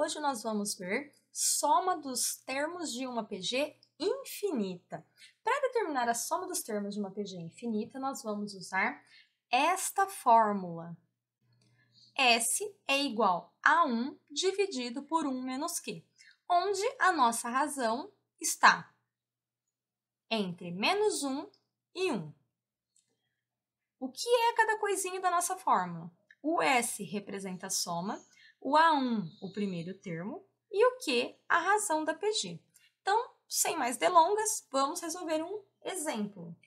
hoje nós vamos ver soma dos termos de uma PG infinita. Para determinar a soma dos termos de uma PG infinita, nós vamos usar esta fórmula. S é igual a 1 dividido por 1 menos Q, onde a nossa razão está entre menos 1 e 1. O que é cada coisinha da nossa fórmula? O S representa a soma, o A1 o primeiro termo e o Q a razão da PG. Então, sem mais delongas, vamos resolver um exemplo.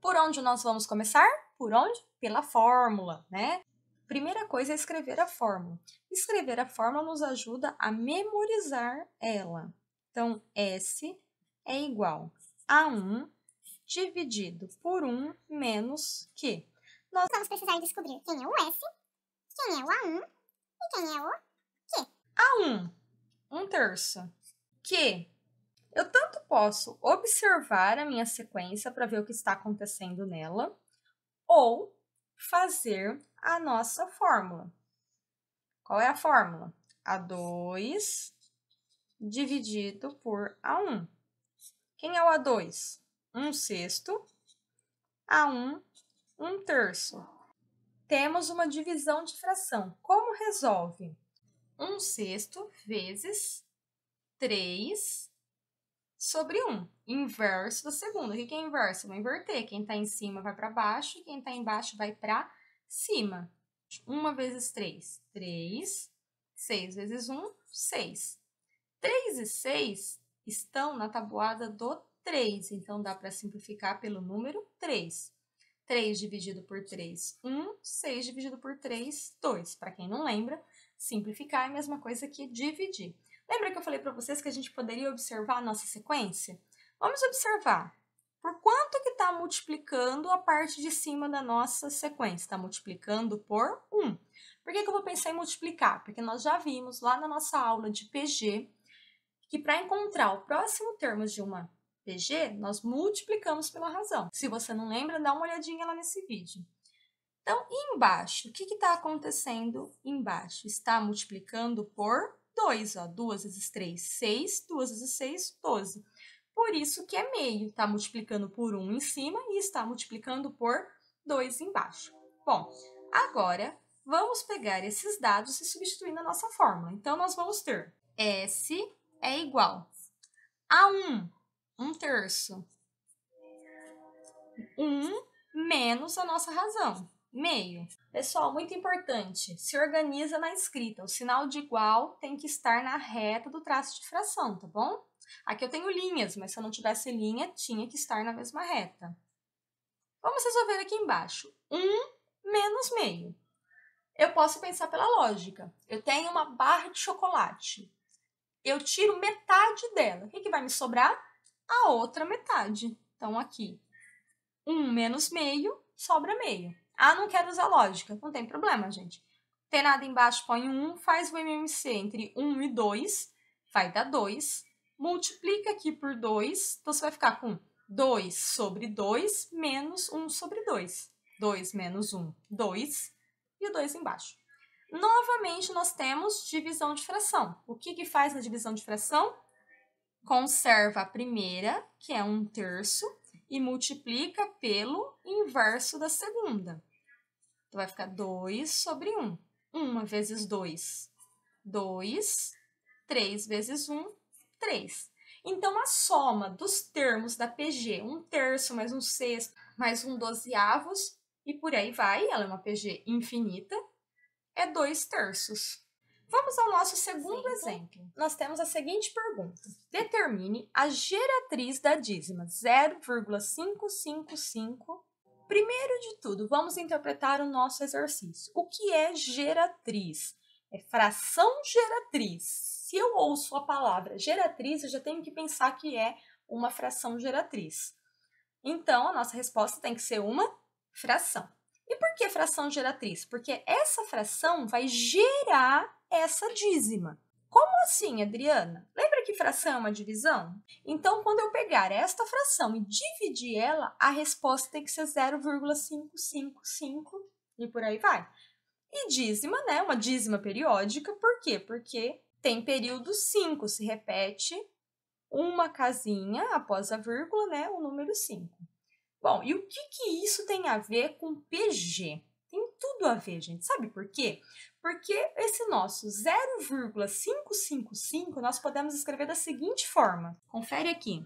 Por onde nós vamos começar? Por onde? Pela fórmula, né? Primeira coisa é escrever a fórmula. Escrever a fórmula nos ajuda a memorizar ela. Então, S é igual a 1 dividido por 1 menos Q. Nós vamos precisar descobrir quem é o S, quem é o A1 e quem é o Q. A1, 1/3. Q, eu tanto posso observar a minha sequência para ver o que está acontecendo nela, ou fazer a nossa fórmula. Qual é a fórmula? A2 dividido por A1. Quem é o A2? 1/6. A1, 1/3. Temos uma divisão de fração. Como resolve? 1/6 vezes 3 sobre 1. Inverso da segunda. O que é inverso? Eu vou inverter. Quem está em cima vai para baixo e quem está embaixo vai para cima. 1 vezes 3, 3. 6 vezes 1, 6. 3 e 6 estão na tabuada do 3, então dá para simplificar pelo número 3. 3 dividido por 3, 1. 6 dividido por 3, 2. Para quem não lembra, simplificar é a mesma coisa que dividir. Lembra que eu falei para vocês que a gente poderia observar a nossa sequência? Vamos observar. Por quanto que está multiplicando a parte de cima da nossa sequência? Está multiplicando por 1. Por que eu vou pensar em multiplicar? Porque nós já vimos lá na nossa aula de PG que para encontrar o próximo termo de uma PG, nós multiplicamos pela razão. Se você não lembra, dá uma olhadinha lá nesse vídeo. Então, e embaixo? O que está acontecendo embaixo? Está multiplicando por 2. 2 vezes 3, 6. 2 vezes 6, 12. Por isso que é meio. Está multiplicando por 1 em cima e está multiplicando por 2 embaixo. Bom, agora vamos pegar esses dados e substituir na nossa fórmula. Então, nós vamos ter S é igual a 1, 1/3. 1 menos a nossa razão, meio. Pessoal, muito importante, se organiza na escrita. O sinal de igual tem que estar na reta do traço de fração, tá bom? Aqui eu tenho linhas, mas se eu não tivesse linha, tinha que estar na mesma reta. Vamos resolver aqui embaixo. 1 menos meio. Eu posso pensar pela lógica. Eu tenho uma barra de chocolate. Eu tiro metade dela. O que vai me sobrar? A outra metade. Então, aqui, 1 menos meio, sobra meio. Ah, não quero usar lógica. Não tem problema, gente. Tem nada embaixo, põe 1, faz o MMC entre 1 e 2, vai dar 2. Multiplica aqui por 2, então você vai ficar com 2 sobre 2 menos 1 sobre 2. 2 menos 1, 2, e o 2 embaixo. Novamente, nós temos divisão de fração. O que faz na divisão de fração? Conserva a primeira, que é 1/3, e multiplica pelo inverso da segunda. Então, vai ficar 2 sobre 1. 1 vezes 2, 2. 3 vezes 1, 3. Então, a soma dos termos da PG, 1/3 mais 1/6 mais 1/12, e por aí vai, ela é uma PG infinita, é 2/3. Vamos ao nosso segundo exemplo. Nós temos a seguinte pergunta. Determine a geratriz da dízima 0,555. Primeiro de tudo, vamos interpretar o nosso exercício. O que é geratriz? É fração geratriz. Se eu ouço a palavra geratriz, eu já tenho que pensar que é uma fração geratriz. Então, a nossa resposta tem que ser uma fração. E por que fração geratriz? Porque essa fração vai gerar essa dízima. Como assim, Adriana? Lembra que fração é uma divisão? Então, quando eu pegar esta fração e dividir ela, a resposta tem que ser 0,555 e por aí vai. E dízima, né? Uma dízima periódica, por quê? Porque tem período 5, se repete uma casinha após a vírgula, né, o número 5. Bom, e o que isso tem a ver com PG? Tem tudo a ver, gente. Sabe por quê? Porque esse nosso 0,555 nós podemos escrever da seguinte forma. Confere aqui.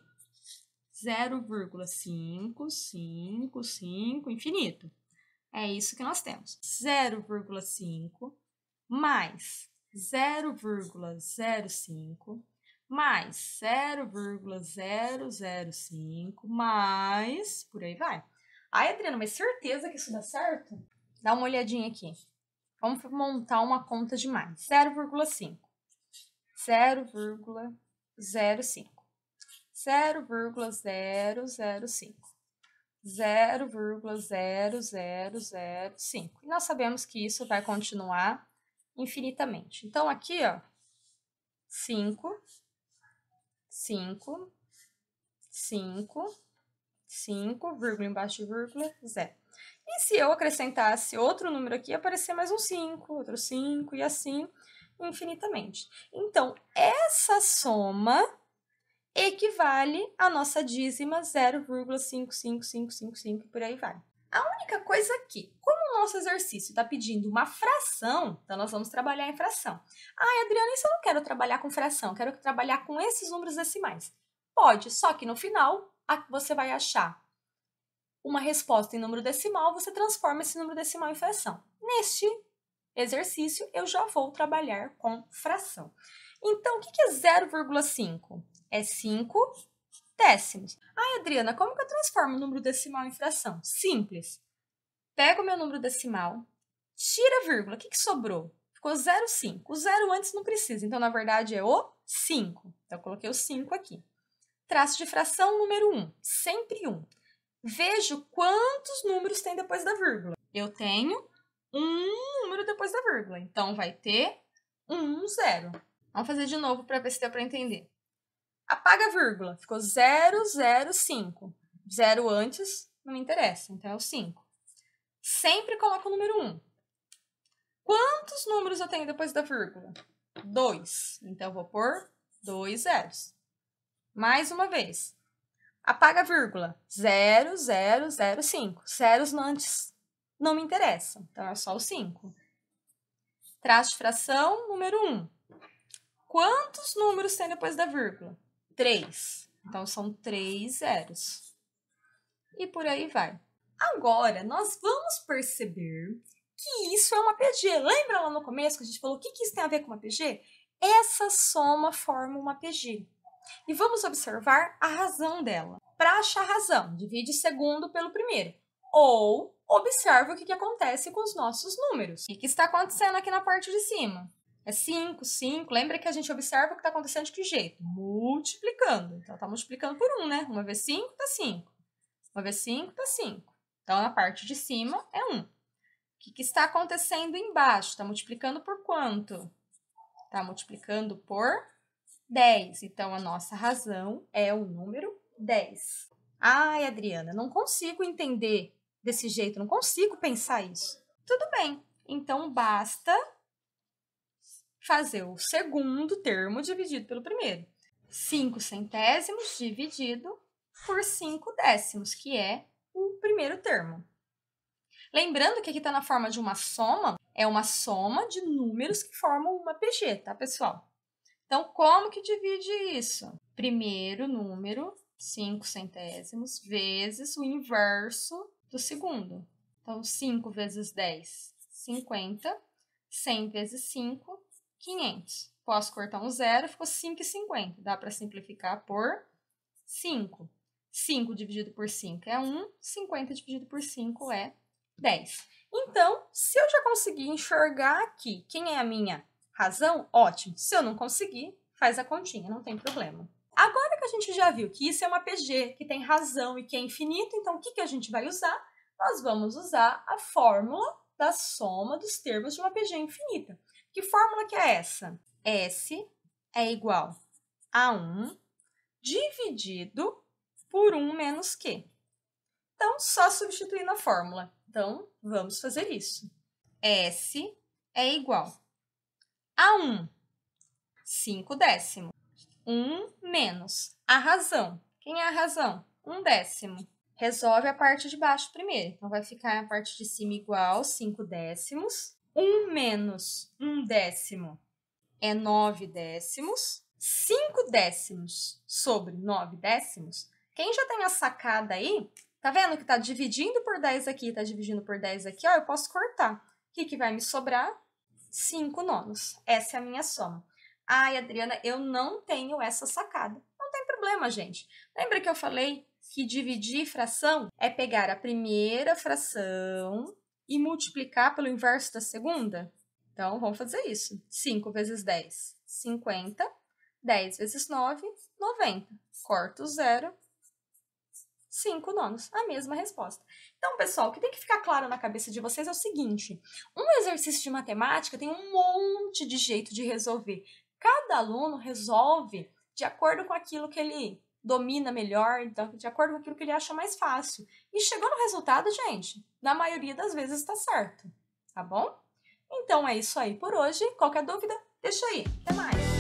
0,555 infinito. É isso que nós temos. 0,5 mais 0,05 mais 0,005 mais... por aí vai. Ai, Adriana, mas certeza que isso dá certo? Dá uma olhadinha aqui. Vamos montar uma conta de mais. 0,5. 0,05. 0,005. 0,0005. E nós sabemos que isso vai continuar infinitamente. Então, aqui, ó, 5, 5, 5, 5, vírgula embaixo de vírgula, 0. E se eu acrescentasse outro número aqui, ia aparecer mais um 5, outro 5 e assim infinitamente. Então, essa soma equivale à nossa dízima 0,55555 e por aí vai. A única coisa aqui, como o nosso exercício está pedindo uma fração, então nós vamos trabalhar em fração. Ai, Adriana, isso eu não quero trabalhar com fração, quero trabalhar com esses números decimais. Pode, só que no final você vai achar uma resposta em número decimal, você transforma esse número decimal em fração. Neste exercício, eu já vou trabalhar com fração. Então, o que é 0,5? É 5 décimos. Ai, Adriana, como que eu transformo o número decimal em fração? Simples. Pego o meu número decimal, tira a vírgula. O que sobrou? Ficou 0,5. O 0 antes não precisa, então, na verdade, é o 5. Então, eu coloquei o 5 aqui. Traço de fração número 1, sempre 1. Vejo quantos números tem depois da vírgula. Eu tenho um número depois da vírgula, então vai ter 0. Vamos fazer de novo para ver se deu para entender. Apaga a vírgula, ficou 0,05. 0 antes não me interessa, então é o 5. Sempre coloco o número 1. Quantos números eu tenho depois da vírgula? 2. Então, eu vou pôr 2 zeros. Mais uma vez. Apaga a vírgula. 0,005. Zeros antes não me interessam, então é só o 5. Traço de fração número 1. Quantos números tem depois da vírgula? 3. Então, são 3 zeros. E por aí vai. Agora, nós vamos perceber que isso é uma PG. Lembra lá no começo que a gente falou o que isso tem a ver com uma PG? Essa soma forma uma PG. E vamos observar a razão dela. Para achar a razão, divide o segundo pelo primeiro. Ou observa o que acontece com os nossos números. O que está acontecendo aqui na parte de cima? É 5, 5. Lembra que a gente observa o que está acontecendo de que jeito? Multiplicando. Então, está multiplicando por 1, né? 1 vezes 5 dá 5. 1 vezes 5 dá 5. Então, na parte de cima é 1. O que está acontecendo embaixo? Está multiplicando por quanto? Está multiplicando por 10. Então, a nossa razão é o número 10. Ai, Adriana, não consigo entender desse jeito, não consigo pensar isso. Tudo bem, então basta fazer o segundo termo dividido pelo primeiro. 5 centésimos dividido por 5 décimos, que é o primeiro termo. Lembrando que aqui está na forma de uma soma, é uma soma de números que formam uma PG, tá, pessoal? Então, como que divide isso? Primeiro número, 5 centésimos, vezes o inverso do segundo. Então, 5 vezes 10, 50. 100 vezes 5, 500. Posso cortar um zero, ficou 5,50. Dá para simplificar por 5. 5 dividido por 5 é 1, 50 dividido por 5 é 10. Então, se eu já conseguir enxergar aqui quem é a minha razão, ótimo. Se eu não conseguir, faz a continha, não tem problema. Agora que a gente já viu que isso é uma PG, que tem razão e que é infinito, então o que a gente vai usar? Nós vamos usar a fórmula da soma dos termos de uma PG infinita. Que fórmula que é essa? S é igual a 1 dividido por 1 menos Q. Então, só substituir na fórmula. Então, vamos fazer isso. S é igual a 1 5 décimos. 1 menos a razão. Quem é a razão? 1 décimo. Resolve a parte de baixo primeiro. Então, vai ficar a parte de cima igual 5 décimos. 1 menos 1 décimo é 9 décimos. 5 décimos sobre 9 décimos. Quem já tem a sacada aí, tá vendo que tá dividindo por 10 aqui, tá dividindo por 10 aqui, ó, eu posso cortar. O que vai me sobrar? 5 nonos. Essa é a minha soma. Ai, Adriana, eu não tenho essa sacada. Não tem problema, gente. Lembra que eu falei que dividir fração é pegar a primeira fração e multiplicar pelo inverso da segunda? Então, vamos fazer isso. 5 vezes 10, 50. 10 vezes 9, 90. Corto 0, 5 nonos. A mesma resposta. Então, pessoal, o que tem que ficar claro na cabeça de vocês é o seguinte. Um exercício de matemática tem um monte de jeito de resolver. Cada aluno resolve de acordo com aquilo que ele domina melhor, então, de acordo com aquilo que ele acha mais fácil. E chegou no resultado, gente, na maioria das vezes está certo, tá bom? Então, é isso aí por hoje. Qualquer dúvida, deixa aí. Até mais!